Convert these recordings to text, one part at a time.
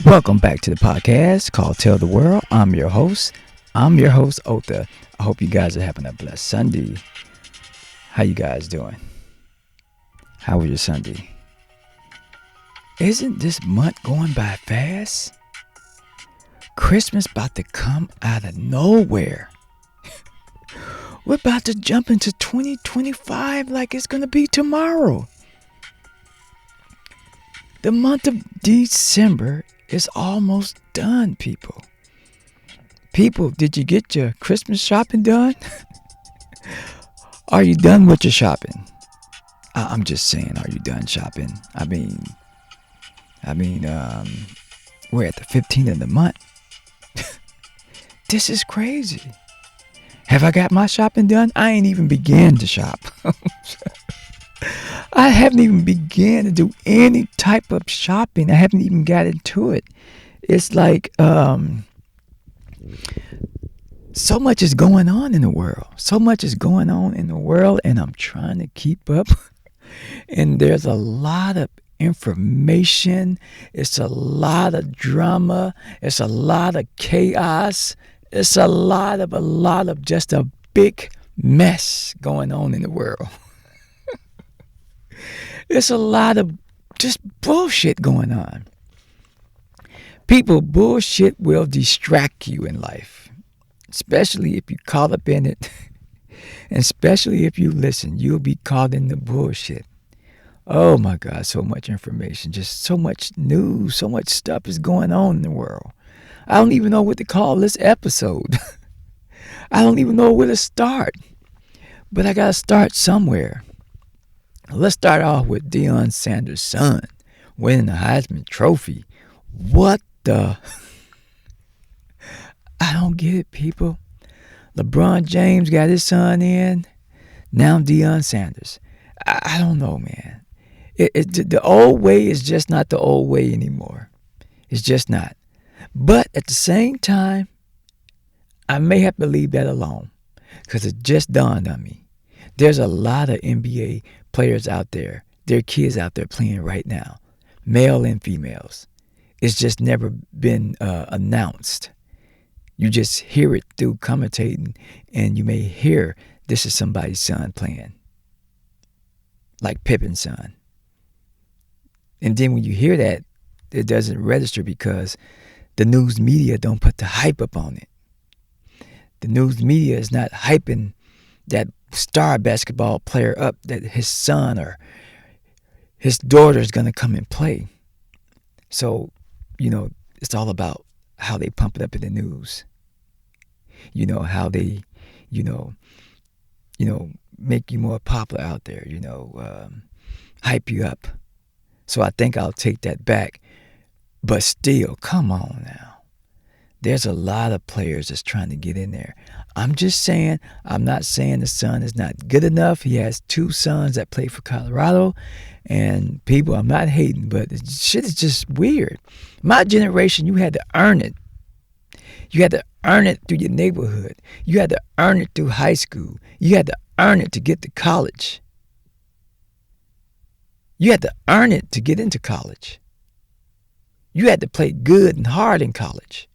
Welcome back to the podcast called Tell the World. I'm your host, Otha. I hope you guys are having a blessed Sunday. How you guys doing? How was your Sunday? Isn't this month going by fast? Christmas about to come out of nowhere. We're about to jump into 2025 like it's going to be tomorrow. The month of December is almost done, people. People, did you get your Christmas shopping done? Are you done with your shopping? I'm just saying, are you done shopping? I mean, we're at the 15th of the month. This is crazy. Have I got my shopping done? I ain't even began to shop. I haven't even began to do any type of shopping. I haven't even got into it. It's like so much is going on in the world. So much is going on in the world, and I'm trying to keep up. And there's a lot of information. It's a lot of drama. It's a lot of chaos. It's a lot of just a big mess going on in the world. It's a lot of just bullshit going on. People, bullshit will distract you in life, especially if you caught up in it, and especially if you listen, you'll be caught in the bullshit. Oh my God, so much information, just so much news, so much stuff is going on in the world. I don't even know what to call this episode. I don't even know where to start, but I got to start somewhere. Let's start off with Deion Sanders' son winning the Heisman Trophy. What the? I don't get it, people. LeBron James got his son in. Now Deion Sanders. I don't know, man. The old way is just not the old way anymore. It's just not. But at the same time, I may have to leave that alone because it just dawned on me. There's a lot of NBA players out there. There are kids out there playing right now, male and females. It's just never been announced. You just hear it through commentating, and you may hear this is somebody's son playing, like Pippen's son. And then when you hear that, it doesn't register because the news media don't put the hype up on it. The news media is not hyping that star basketball player up that his son or his daughter is going to come and play. So, it's all about how they pump it up in the news. How they, make you more popular out there, hype you up. So I think I'll take that back. But still, come on now. There's a lot of players that's trying to get in there. I'm just saying, I'm not saying the son is not good enough. He has two sons that play for Colorado. And people, I'm not hating, but shit is just weird. My generation, you had to earn it. You had to earn it through your neighborhood. You had to earn it through high school. You had to earn it to get to college. You had to earn it to get into college. You had to play good and hard in college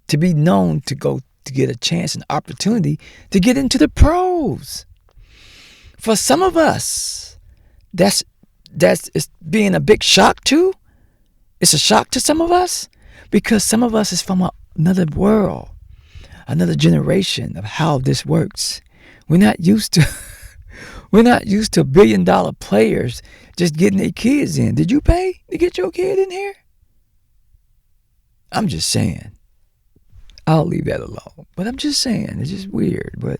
to be known to go to get a chance and opportunity to get into the pros. For some of us, that's it's being a big shock too. It's a shock to some of us because some of us is from another world, another generation of how this works. We're not used to $1 billion players just getting their kids in. Did you pay to get your kid in here? I'm just saying. I'll leave that alone. But I'm just saying, it's just weird. But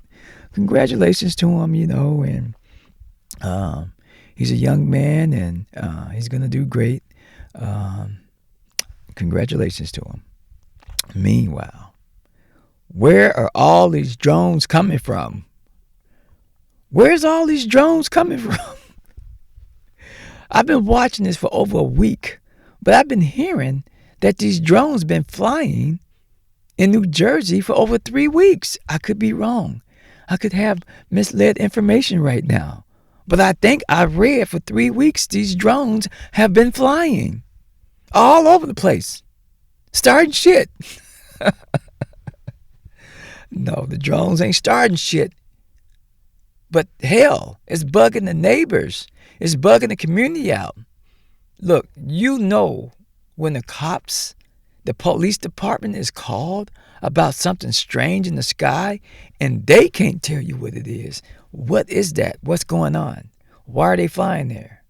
congratulations to him, and he's a young man, and he's going to do great. Congratulations to him. Meanwhile, where are all these drones coming from? Where's all these drones coming from? I've been watching this for over a week, but I've been hearing that these drones been flying in New Jersey for over 3 weeks. I could be wrong. I could have misled information right now. But I think I read for 3 weeks these drones have been flying all over the place. Starting shit. No, the drones ain't starting shit. But hell, it's bugging the neighbors. It's bugging the community out. Look, you know when the police department is called about something strange in the sky and they can't tell you what it is. What is that? What's going on? Why are they flying there?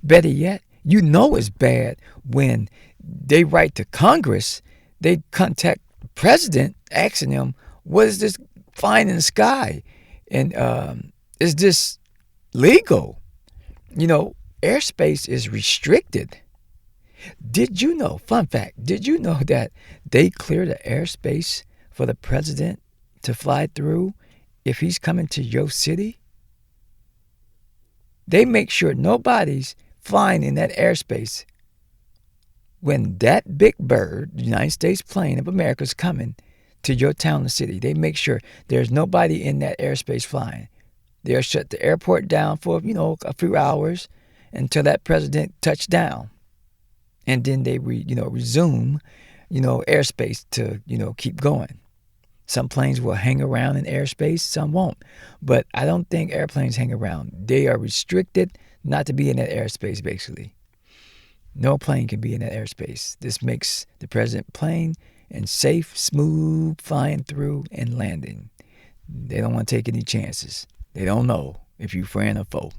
Better yet, you know it's bad when they write to Congress, they contact the president asking them, what is this flying in the sky? And is this legal? You know, airspace is restricted. Did you know, fun fact, did you know that they clear the airspace for the president to fly through if he's coming to your city? They make sure nobody's flying in that airspace when that big bird, the United States plane of America, is coming to your town or city. They make sure there's nobody in that airspace flying. They'll shut the airport down for, a few hours until that president touched down. And then they resume, airspace to, keep going. Some planes will hang around in airspace, some won't. But I don't think airplanes hang around. They are restricted not to be in that airspace, basically. No plane can be in that airspace. This makes the president plane and safe, smooth flying through and landing. They don't want to take any chances. They don't know if you're friend or foe.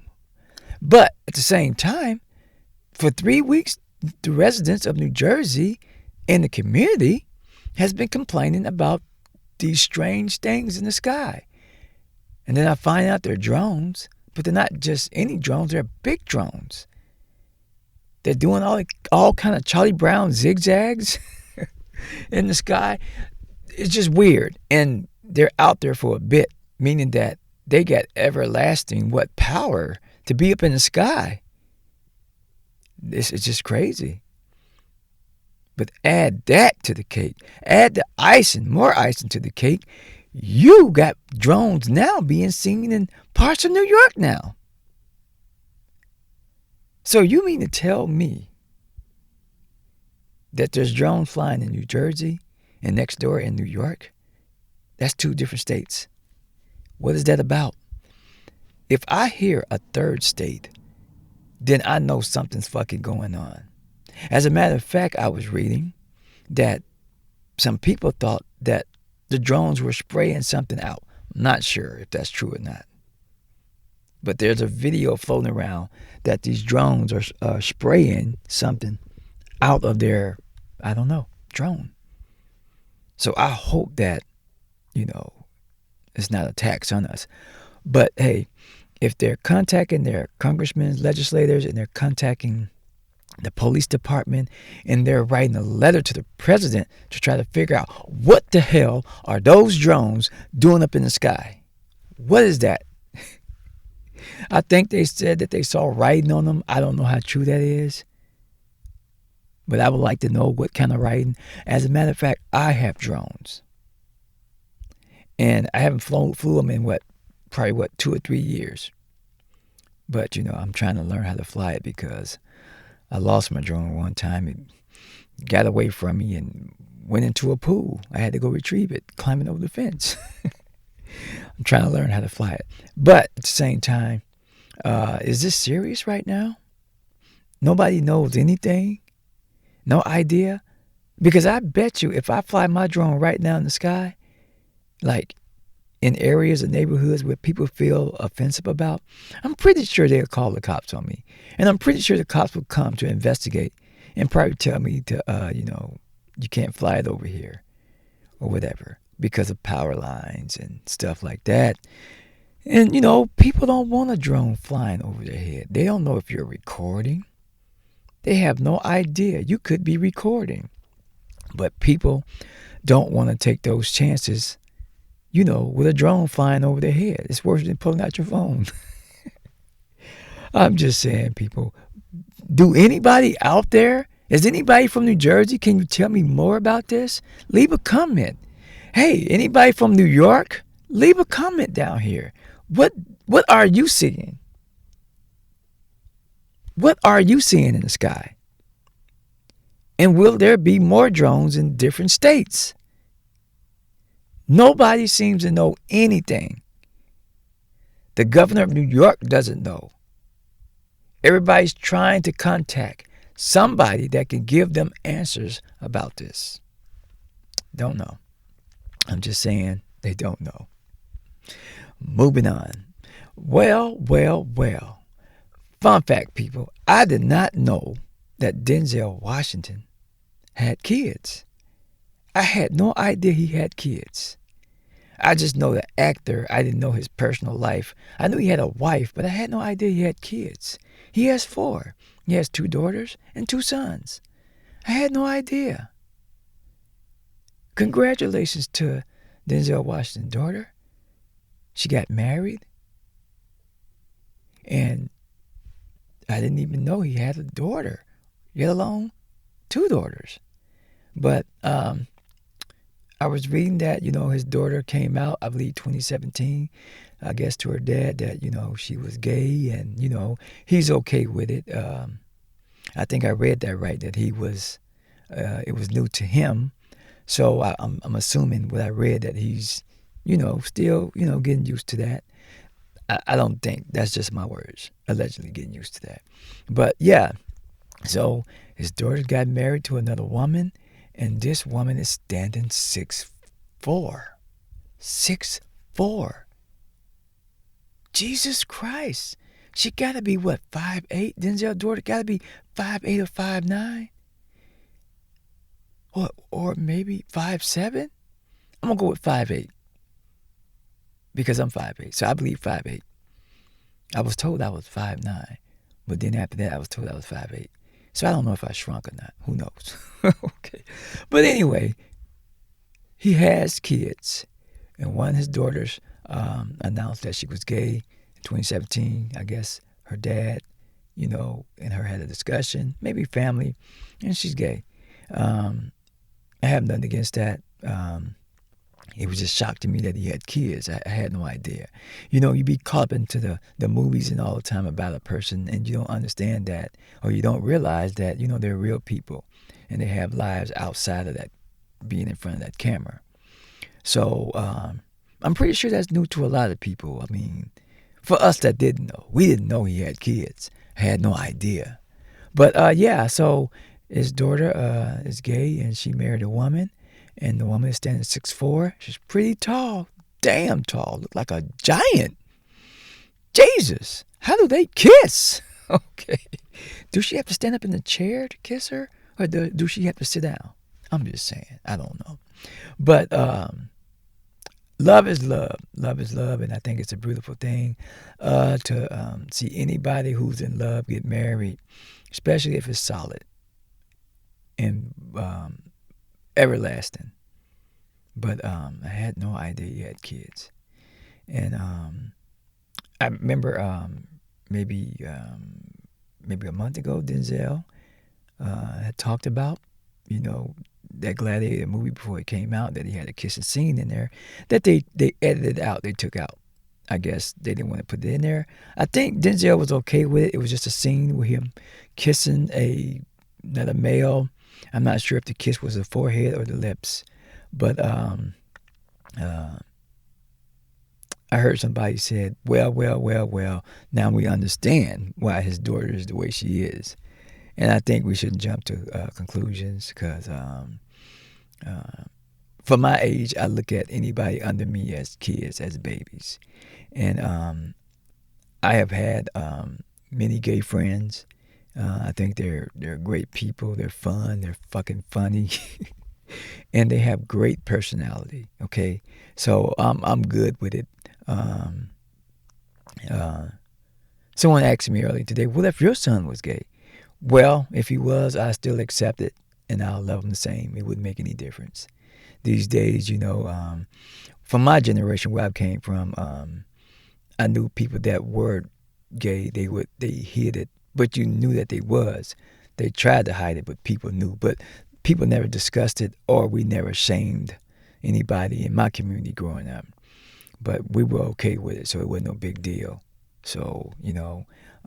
But at the same time, for 3 weeks, the residents of New Jersey and the community has been complaining about these strange things in the sky. And then I find out they're drones, but they're not just any drones, they're big drones. They're doing all kind of Charlie Brown zigzags in the sky. It's just weird. And they're out there for a bit, meaning that they got everlasting power to be up in the sky. This is just crazy. But add that to the cake. Add the icing, more icing to the cake. You got drones now being seen in parts of New York now. So you mean to tell me that there's drones flying in New Jersey and next door in New York? That's 2 different states. What is that about? If I hear a third state, then I know something's fucking going on. As a matter of fact, I was reading that some people thought that the drones were spraying something out. I'm not sure if that's true or not. But there's a video floating around that these drones are spraying something out of their, drone. So I hope that, it's not a tax on us. But hey, if they're contacting their congressmen, legislators, and they're contacting the police department, and they're writing a letter to the president to try to figure out what the hell are those drones doing up in the sky? What is that? I think they said that they saw writing on them. I don't know how true that is. But I would like to know what kind of writing. As a matter of fact, I have drones. And I haven't flew them in 2 or 3 years. But, I'm trying to learn how to fly it because I lost my drone one time. It got away from me and went into a pool. I had to go retrieve it, climbing over the fence. I'm trying to learn how to fly it. But at the same time, is this serious right now? Nobody knows anything? No idea? Because I bet you if I fly my drone right now in the sky, like in areas or neighborhoods where people feel offensive about, I'm pretty sure they'll call the cops on me. And I'm pretty sure the cops will come to investigate and probably tell me to, you can't fly it over here or whatever because of power lines and stuff like that. And, people don't want a drone flying over their head. They don't know if you're recording. They have no idea. You could be recording. But people don't want to take those chances, with a drone flying over their head. It's worse than pulling out your phone. I'm just saying, people. Do anybody out there, is anybody from New Jersey, can you tell me more about this? Leave a comment. Hey, anybody from New York? Leave a comment down here. What are you seeing? What are you seeing in the sky? And will there be more drones in different states? Nobody seems to know anything. The governor of New York doesn't know. Everybody's trying to contact somebody that can give them answers about this. Don't know. I'm just saying they don't know. Moving on. Well. Fun fact, people. I did not know that Denzel Washington had kids. I had no idea he had kids. I just know the actor. I didn't know his personal life. I knew he had a wife, but I had no idea he had kids. He has 4. He has 2 daughters and 2 sons. I had no idea. Congratulations to Denzel Washington's daughter. She got married. And I didn't even know he had a daughter, let alone 2 daughters. But I was reading that, his daughter came out, I believe 2017, I guess to her dad that, she was gay and, he's okay with it. I think I read that right, that it was new to him. So I'm assuming what I read that he's, still, getting used to that. I don't think, that's just my words, allegedly getting used to that. But yeah, so his daughter got married to another woman, and this woman is standing 6'4". 6'4". Jesus Christ. She got to be, what, 5'8"? Denzel's daughter got to be 5'8" or 5'9"? Or maybe 5'7"? I'm going to go with 5'8". Because I'm 5'8". So I believe 5'8". I was told I was 5'9". But then after that, I was told I was 5'8". So I don't know if I shrunk or not. Who knows? Okay. But anyway, he has kids. And one of his daughters announced that she was gay in 2017. I guess her dad, and her had a discussion, maybe family, and she's gay. I have nothing against that. It was just shocked to me that he had kids. I had no idea. You be caught up into the movies and all the time about a person, and you don't understand that, or you don't realize that, they're real people, and they have lives outside of that, being in front of that camera. So I'm pretty sure that's new to a lot of people. I mean, for us that didn't know, we didn't know he had kids. I had no idea. But yeah, so his daughter is gay, and she married a woman. And the woman is standing 6'4". She's pretty tall. Damn tall. Look like a giant. Jesus. How do they kiss? Okay. Do she have to stand up in the chair to kiss her? Or do she have to sit down? I'm just saying. I don't know. But love is love. Love is love. And I think it's a beautiful thing to see anybody who's in love get married, especially if it's solid and everlasting. But I had no idea he had kids. And I remember maybe a month ago, Denzel had talked about, that Gladiator movie before it came out, that he had a kissing scene in there that they edited out, they took out. I guess they didn't want to put it in there. I think Denzel was okay with it. It was just a scene with him kissing another male. I'm not sure if the kiss was the forehead or the lips, but I heard somebody said, well, now we understand why his daughter is the way she is. And I think we shouldn't jump to conclusions because for my age, I look at anybody under me as kids, as babies. And I have had many gay friends. I think they're great people. They're fun. They're fucking funny. And they have great personality, okay? So I'm good with it. Someone asked me earlier today, what if your son was gay? Well, if he was, I still accept it, and I'll love him the same. It wouldn't make any difference. These days, from my generation where I came from, I knew people that were gay. They hid it, but you knew that they was. They tried to hide it, but people knew. But people never discussed it, or we never shamed anybody in my community growing up. But we were okay with it, so it wasn't no big deal. So,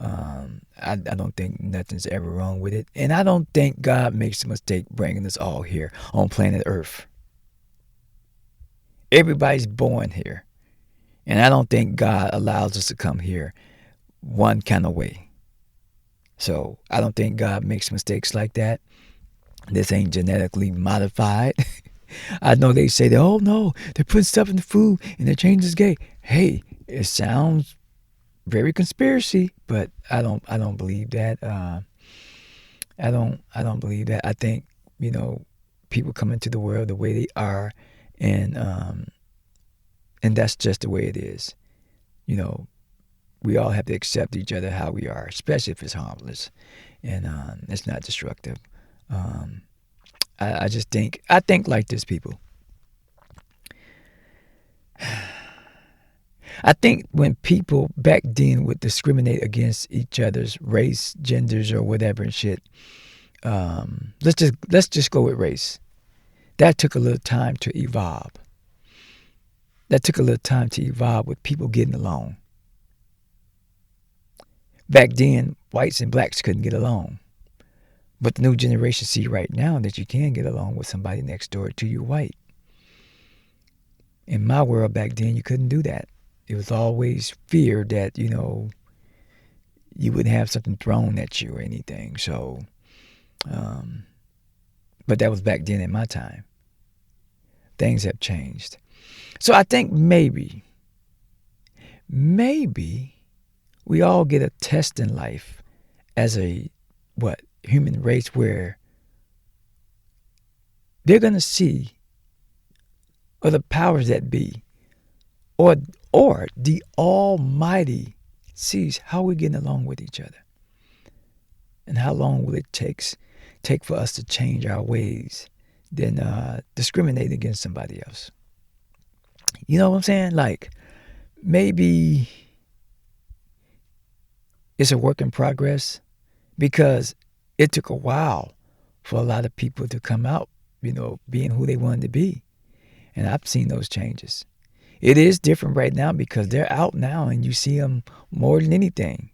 I don't think nothing's ever wrong with it. And I don't think God makes a mistake bringing us all here on planet Earth. Everybody's born here. And I don't think God allows us to come here one kind of way. So I don't think God makes mistakes like that. This ain't genetically modified. I know they say that, oh no, they're putting stuff in the food and they're changing this gay. Hey, it sounds very conspiracy, but I don't believe that. I don't believe that. I think, people come into the world the way they are, and that's just the way it is. You know, we all have to accept each other how we are, especially if it's harmless and it's not destructive. Um, I think like this, people. I think when people back then would discriminate against each other's race, genders, or whatever and shit, let's just go with race. That took a little time to evolve. That took a little time to evolve with people getting along. Back then, whites and blacks couldn't get along. But the new generation see right now that you can get along with somebody next door to you white. In my world back then, you couldn't do that. It was always fear that, you wouldn't have something thrown at you or anything. So, but that was back then in my time. Things have changed. So I think maybe we all get a test in life as a, human race where they're going to see, or the powers that be, or the Almighty sees how we're getting along with each other. And how long will it take for us to change our ways than discriminate against somebody else? You know what I'm saying? Like, maybe it's a work in progress because it took a while for a lot of people to come out, being who they wanted to be. And I've seen those changes. It is different right now because they're out now and you see them more than anything.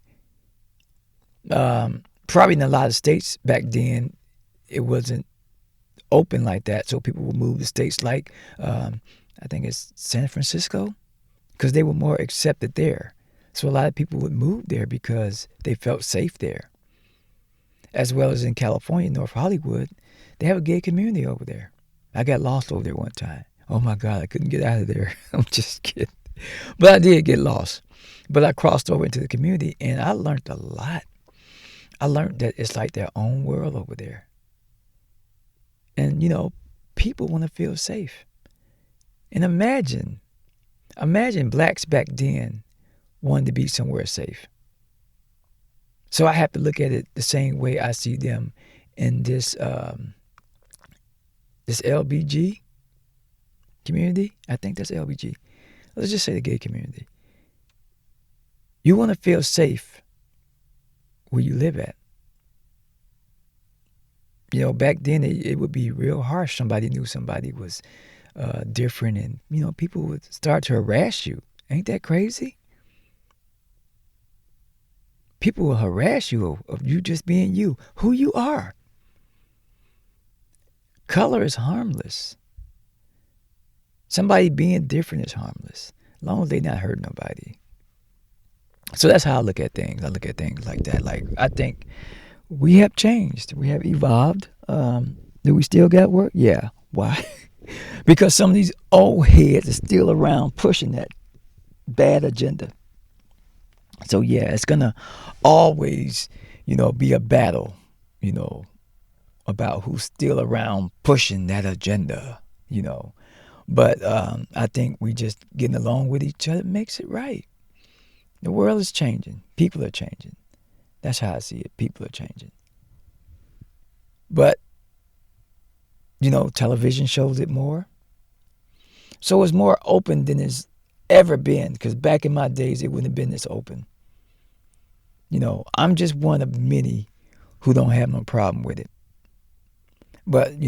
Probably in a lot of states back then, it wasn't open like that. So people would move to states like, I think it's San Francisco, because they were more accepted there. So a lot of people would move there because they felt safe there. As well as in California, North Hollywood, they have a gay community over there. I got lost over there one time. Oh my God, I couldn't get out of there. I'm just kidding. But I did get lost. But I crossed over into the community and I learned a lot. I learned that it's like their own world over there. And, people want to feel safe. And imagine blacks back then wanted to be somewhere safe. So I have to look at it the same way I see them in this LBG community. I think that's LBG. Let's just say the gay community. You want to feel safe where you live at. Back then it would be real harsh. Somebody knew somebody was different, and people would start to harass you. Ain't that crazy? People will harass you of you just being you, who you are. Color is harmless. Somebody being different is harmless, as long as they're not hurting nobody. So that's how I look at things. I look at things like that. Like, I think we have changed. We have evolved. Do we still got work? Yeah. Why? Because some of these old heads are still around pushing that bad agenda. So yeah, it's gonna always, be a battle, about who's still around pushing that agenda. But I think we just getting along with each other makes it right. The world is changing. People are changing. That's how I see it. People are changing. But, television shows it more. So it's more open than it's ever been. Because back in my days, it wouldn't have been this open. I'm just one of many who don't have no problem with it. But,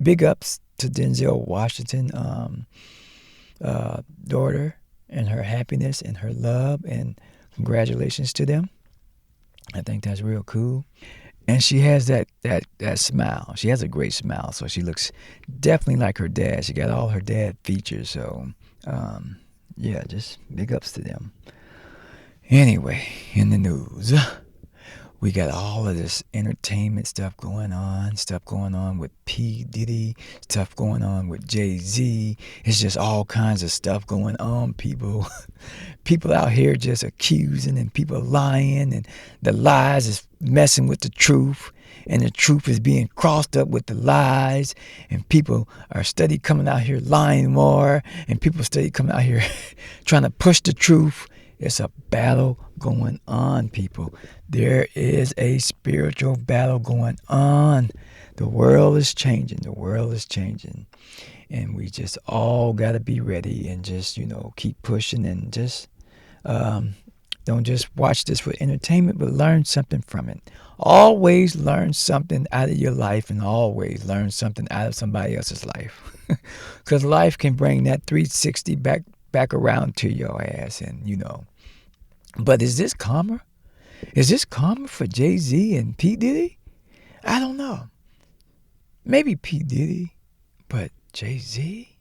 big ups to Denzel Washington, daughter, and her happiness and her love, and congratulations to them. I think that's real cool. And she has that smile. She has a great smile, so she looks definitely like her dad. She got all her dad features. So, um, yeah, just big ups to them. Anyway, in the news, we got all of this entertainment stuff going on with P. Diddy, stuff going on with Jay-Z. It's just all kinds of stuff going on, people. People out here just accusing and people lying, and the lies is messing with the truth, and the truth is being crossed up with the lies, and people are steady coming out here lying more, and people steady coming out here trying to push the truth. It's a battle going on, people. There is a spiritual battle going on. The world is changing. The world is changing. And we just all got to be ready and just, keep pushing and just don't just watch this for entertainment, but learn something from it. Always learn something out of your life and always learn something out of somebody else's life. Because life can bring that 360 back around to your ass, and But is this karma? Is this karma for Jay-Z and P. Diddy? I don't know. Maybe P. Diddy, but Jay-Z?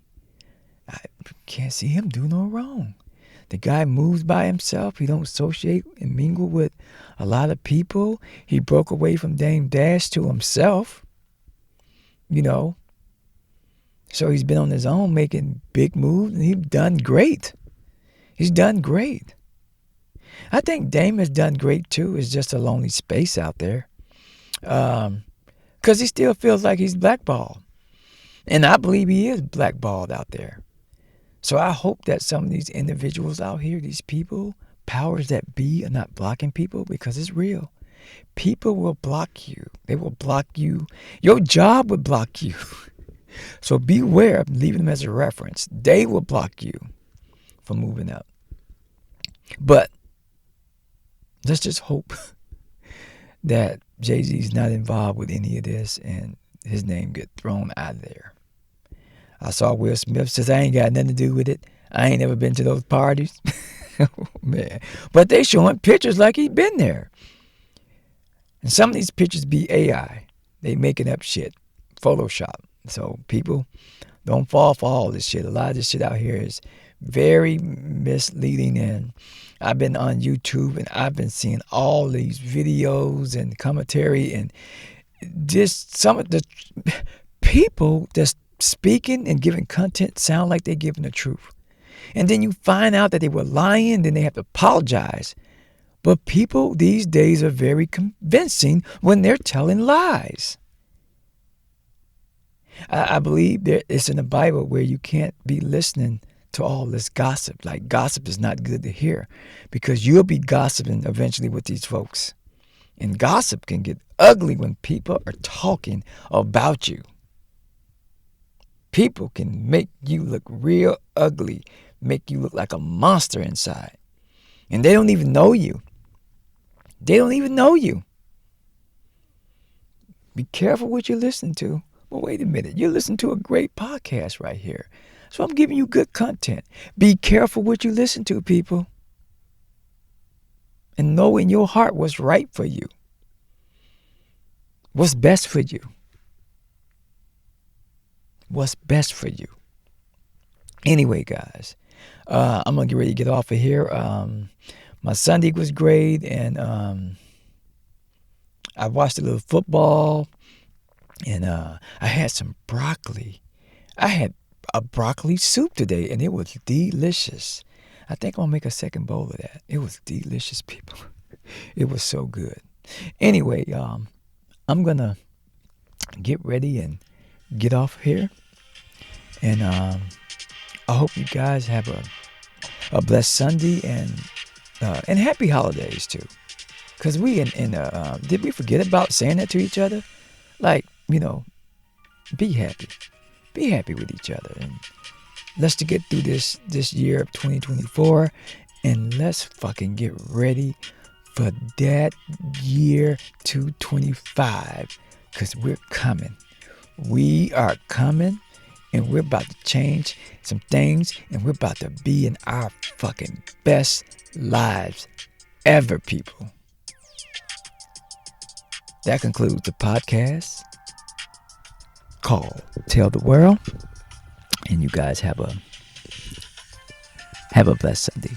I can't see him do no wrong. The guy moves by himself. He don't associate and mingle with a lot of people. He broke away from Dame Dash to himself. So he's been on his own making big moves, and he's done great. He's done great. I think Dame has done great too. It's just a lonely space out there. Because he still feels like he's blackballed. And I believe he is blackballed out there. So I hope that some of these individuals out here, these people, powers that be, are not blocking people, because it's real. People will block you. They will block you. Your job will block you. So beware of leaving them as a reference. They will block you from moving up. But let's just hope that Jay-Z's not involved with any of this and his name get thrown out of there. I saw Will Smith says, I ain't got nothing to do with it. I ain't never been to those parties. Oh, man. But they showing pictures like he been there. And some of these pictures be AI. They making up shit. Photoshop. So people, don't fall for all this shit. A lot of this shit out here is very misleading, and I've been on YouTube and I've been seeing all these videos and commentary, and just some of the people that's speaking and giving content sound like they're giving the truth. And then you find out that they were lying, then they have to apologize. But people these days are very convincing when they're telling lies. I believe it's in the Bible where you can't be listening to all this gossip. Like, gossip is not good to hear, because you'll be gossiping eventually with these folks. And gossip can get ugly when people are talking about you. People can make you look real ugly, make you look like a monster inside. And they don't even know you. They don't even know you. Be careful what you listen to. Well, wait a minute. You're listening to a great podcast right here. So I'm giving you good content. Be careful what you listen to, people. And know in your heart what's right for you. What's best for you. What's best for you. Anyway, guys, I'm going to get ready to get off of here. My Sunday was great, and I watched a little football, and I had some broccoli. I had a broccoli soup today, and it was delicious. I think I'm going to make a second bowl of that. It was delicious, people. It was so good. Anyway, I'm going to get ready and get off here. And I hope you guys have a blessed Sunday and happy holidays too. Because did we forget about saying that to each other? Like, be happy. Be happy with each other. And let's get through this year of 2024. And let's fucking get ready for that year 225. Because we're coming. We are coming. And we're about to change some things. And we're about to be in our fucking best lives ever, people. that concludes the podcast called Tell the World. And you guys have a blessed Sunday.